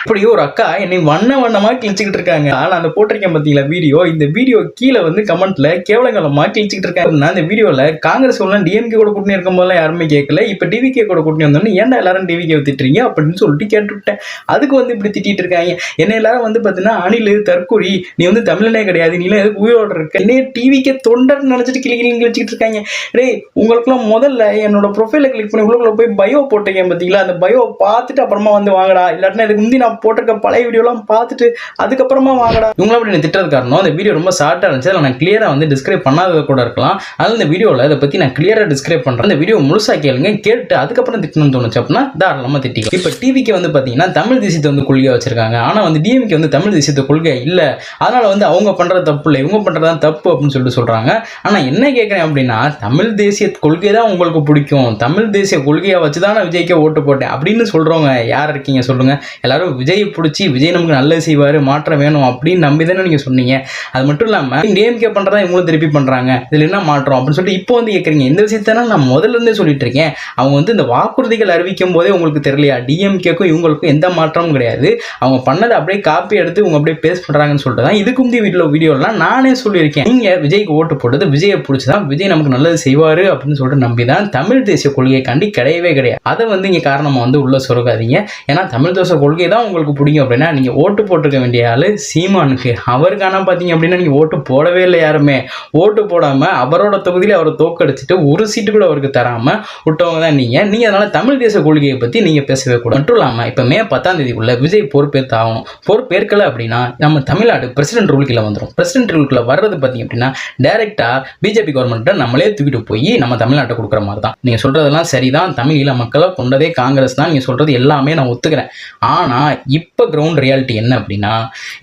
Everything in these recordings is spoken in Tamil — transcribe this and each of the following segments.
இப்படி ஒரு அக்கா என்னை வண்ணமா கிழிச்சுக்கிட்டு இருக்காங்க. ஆனா அந்த போட்டிருக்கேன் பாத்தீங்களா வீடியோ, இந்த வீடியோ கீழே வந்து கமெண்ட்ல கேவலங்களமா கிழிச்சுக்கிட்டு இருக்காங்க. இந்த வீடியோல காங்கிரஸ் டிஎம்கே கூட கூட்டணி இருக்கும் போதெல்லாம் யாருமே கேட்கல, இப்ப டிவிகே கூட கூட்டணி வந்தோன்னு ஏன்டா எல்லாரும் டிவிகே திட்டுறீங்க அப்படின்னு சொல்லிட்டு கேட்டுவிட்டேன். அதுக்கு வந்து இப்படி திட்டிட்டு இருக்காங்க. என்ன எல்லாரும் வந்து பாத்தீங்கன்னா அணிலு தற்கொலை, நீ வந்து தமிழனே கிடையாது, நீ எல்லாம் எதுக்கு உயிரோட இருக்க, என்ன டிவிகே தொண்டர் நினைச்சிட்டு கிளிக்கிட்டு இருக்காங்க. டேய், உங்களுக்குலாம் முதல்ல என்னோட ப்ரொஃபைல கிளிக் பண்ணி உங்களுக்குள்ள போய் பயோ போட்டிருக்கேன் பாத்தீங்களா, அந்த பயோ பார்த்துட்டு அப்புறமா வந்து வாங்கடா, இல்லாட்டினா இதுக்கு முந்தி நான் போட்டிருக்க பழைய வீடியோலாம் பார்த்துட்டு அதுக்கப்புறமா வாங்கடா. இவங்கள அப்படி திட்டுறது காரணம் அந்த வீடியோ ரொம்ப ஷார்ட்டா இருந்துச்சு, அதில் நான் கிளியரா வந்து டிஸ்கிரைப் பண்ணாதது கூட இருக்கலாம். அதனால இந்த வீடியோவில் இதை பற்றி நான் கிளியரா டிஸ்கிரைப் பண்ணுறேன். இந்த வீடியோ முழுசா கேளுங்க, கேட்டு அதுக்கப்புறம் திட்டணும்னு தோணுச்சு அப்படின்னா தாராளமாக திட்டிக்கலாம். இப்போ டிவிக்கு வந்து பார்த்தீங்கன்னா தமிழ் தேசியத்தை வந்து கொள்கையாக வச்சிருக்காங்க. ஆனால் வந்து டிஎம்கே வந்து தமிழ் தேசியத்தை கொள்கை இல்லை, அதனால வந்து அவங்க பண்ணுறது தப்பு இல்லை, இவங்க பண்ணுறது தப்பு அப்படின்னு சொல்லிட்டு சொல்கிறாங்க. ஆனால் என்ன கேட்குறேன் அப்படின்னா, தமிழ் தேசிய கொள்கை தான் உங்களுக்கு பிடிக்கும், தமிழ் தேசிய கொள்கையை வச்சு தான் நான் விஜய்க்கே ஓட்டு போட்டேன் அப்படின்னு சொல்கிறவங்க யார் இருக்கீங்க சொல்லுங்க? எல்லாரும் விஜய் பிடிச்சி விஜய் நமக்கு நல்லது செய்வார், மாற்றம் வேணும் அப்படின்னு நம்பி தானே நீங்கள் சொன்னீங்க. அது மட்டும் இல்லாமல் டிஎம்கே பண்ணுறதா இவங்களும் திருப்பி பண்ணுறாங்க, இதில் என்ன மாற்றம் அப்படின்னு சொல்லிட்டு இப்போ வந்து கேட்குறீங்க. இந்த விஷயத்தான நான் முதல்ல இருந்தே சொல்லிட்டு இருக்கேன். அவங்க வந்து இந்த வாக்குறுதிகள் அறிவிக்கும் போதே உங்களுக்கு தெரியலையா, டிஎம்கேக்கும் இவங்களுக்கும் எந்த மாற்றமும் கிடையாது, அவங்க பண்ணதை அப்படியே காப்பி எடுத்து இவங்க அப்படியே பேஸ் பண்ணுறாங்கன்னு சொல்லிட்டு தான் இதுக்கு முந்தைய வீடியோலாம் நானே சொல்லியிருக்கேன். நீங்கள் விஜய்க்கு ஓட்டு போட்டது விஜயை பிடிச்சதான், விஜய் நமக்கு நல்லது செய்வார் அப்படின்னு சொல்லிட்டு நம்பி தான் தமிழ் தேசிய கொள்கையை கண்டி கிடையவே கிடையாது. அதை வந்து இங்கே காரணமாக வந்து உள்ள சொருகாதீங்க. ஏன்னா தமிழ் தேசிய கொள்கை தான் உங்களுக்கு பிடிக்கும் அப்படின்னா நீங்கள் ஓட்டு போட்டிருக்க வேண்டிய ஆள் சீமானுக்கு. அவருக்கான பார்த்தீங்க அப்படின்னா நீங்கள் ஓட்டு போடவே இல்லை, யாருமே ஓட்டு போடாமல் அவரோட தொகுதியில் அவரை தோக்கடிச்சிட்டு ஒரு சீட்டு கூட அவருக்கு தராமல் விட்டவங்க தான் நீங்கள் அதனால் தமிழ் தேச கொள்கையை பற்றி நீங்கள் பேசவே கூட. மட்டும் இல்லாமல் இப்போ மே 10ஆம் தேதிக்குள்ள விஜய் பொறுப்பேற்று ஆகணும். பொறுப்பேற்கலை அப்படின்னா நம்ம தமிழ்நாடு பிரசிடென்ட் ரூலுக்குள்ள வந்துடும். பிரசிடென்ட் ரூலுக்குள்ள வர்றது பார்த்தீங்க அப்படின்னா டைரெக்டாக பிஜேபி கவர்மெண்ட்டை நம்மளே தூக்கிட்டு போய் நம்ம தமிழ்நாட்டை கொடுக்குற மாதிரி தான். நீங்கள் சொல்கிறதெல்லாம் சரிதான், தமிழ் ஈழ மக்களை கொண்டதே காங்கிரஸ் தான், நீங்கள் சொல்கிறது எல்லாமே நான் ஒத்துக்கிறேன். ஆனால் இப்போ கிரவுண்ட் ரியாலிட்டி என்ன அப்படின்னா,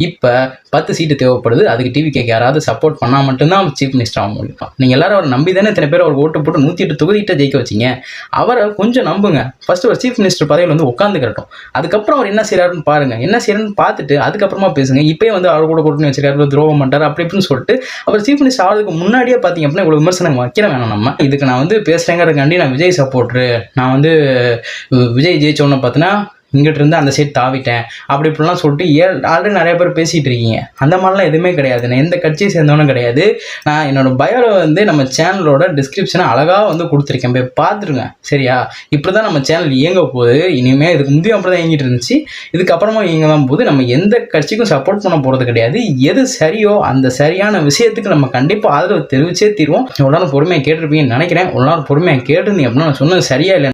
இப்போ 10 சீட்டு தேவைப்படுது, அதுக்கு டிவிகேக்கு யாராவது சப்போர்ட் பண்ணால் மட்டும்தான் சீஃப் மினிஸ்டர் ஆக முடியும். நீங்கள் எல்லாரும் அவர் நம்பி தானே இத்தனை பேர் அவர் ஓட்டு போட்டு 108 தொகுதிகிட்ட ஜெயிக்க வச்சிங்க. அவரை கொஞ்சம் நம்புங்க. ஃபர்ஸ்ட் ஒரு சீஃப் மினிஸ்டர் பதவியில் வந்து உட்காந்துக்கிறட்டும், அதுக்கப்புறம் அவர் என்ன செய்யறாருன்னு பாருங்க, என்ன செய்யறன்னு பார்த்துட்டு அதுக்கப்புறமா பேசுங்க. இப்போயே வந்து அவர் கூட கூட்டணி வச்சிருக்காரு, துரோகம் பண்ணுறாரு அப்படி இப்படின்னு சொல்லிட்டு அவர் சீஃப் மினிஸ்டர் ஆகிறதுக்கு முன்னாடியே பார்த்தீங்க அப்படின்னா இவ்வளோ விமர்சனம் வைக்கிற வேணும். நம்ம இதுக்கு நான் வந்து பேசுகிறேங்கிறதுக்காண்டி நான் விஜய் சப்போர்ட்ரு, நான் வந்து விஜய் ஜெயிச்சோன்னு பார்த்தீங்கன்னா இங்கிட்ட இருந்து அந்த சைட் தாவிட்டேன் அப்படி இப்படிலாம் சொல்லிட்டு ஆல்ரெடி நிறைய பேர் பேசிகிட்டு இருக்கீங்க. அந்த மாதிரிலாம் எதுவுமே கிடையாது. நான் எந்த கட்சியை சேர்ந்தவனும் கிடையாது. நான் என்னோட பயோவில் வந்து நம்ம சேனலோட டிஸ்கிரிப்ஷனை அழகாக வந்து கொடுத்துருக்கேன், போய் பார்த்துருங்க சரியா. இப்படி தான் நம்ம சேனல் இயங்க போகுது. இனிமேல் இதுக்கு முந்தைய அப்படி தான் இயங்கிட்டு இருந்துச்சு, இதுக்கப்புறமா இயங்க தான் போது. நம்ம எந்த கட்சிக்கும் சப்போர்ட் பண்ண போகிறது கிடையாது. எது சரியோ அந்த சரியான விஷயத்துக்கு நம்ம கண்டிப்பாக ஆதரவு தெரிவிச்சே தீர்வோம். இவ்வளோ நேரம் பொறுமையாக கேட்டிருப்பீங்கன்னு நினைக்கிறேன். இவ்வளோ நேரம் பொறுமையாக கேட்டிருந்தீங்க அப்படின்னா நான் சொன்னது சரியா இல்லை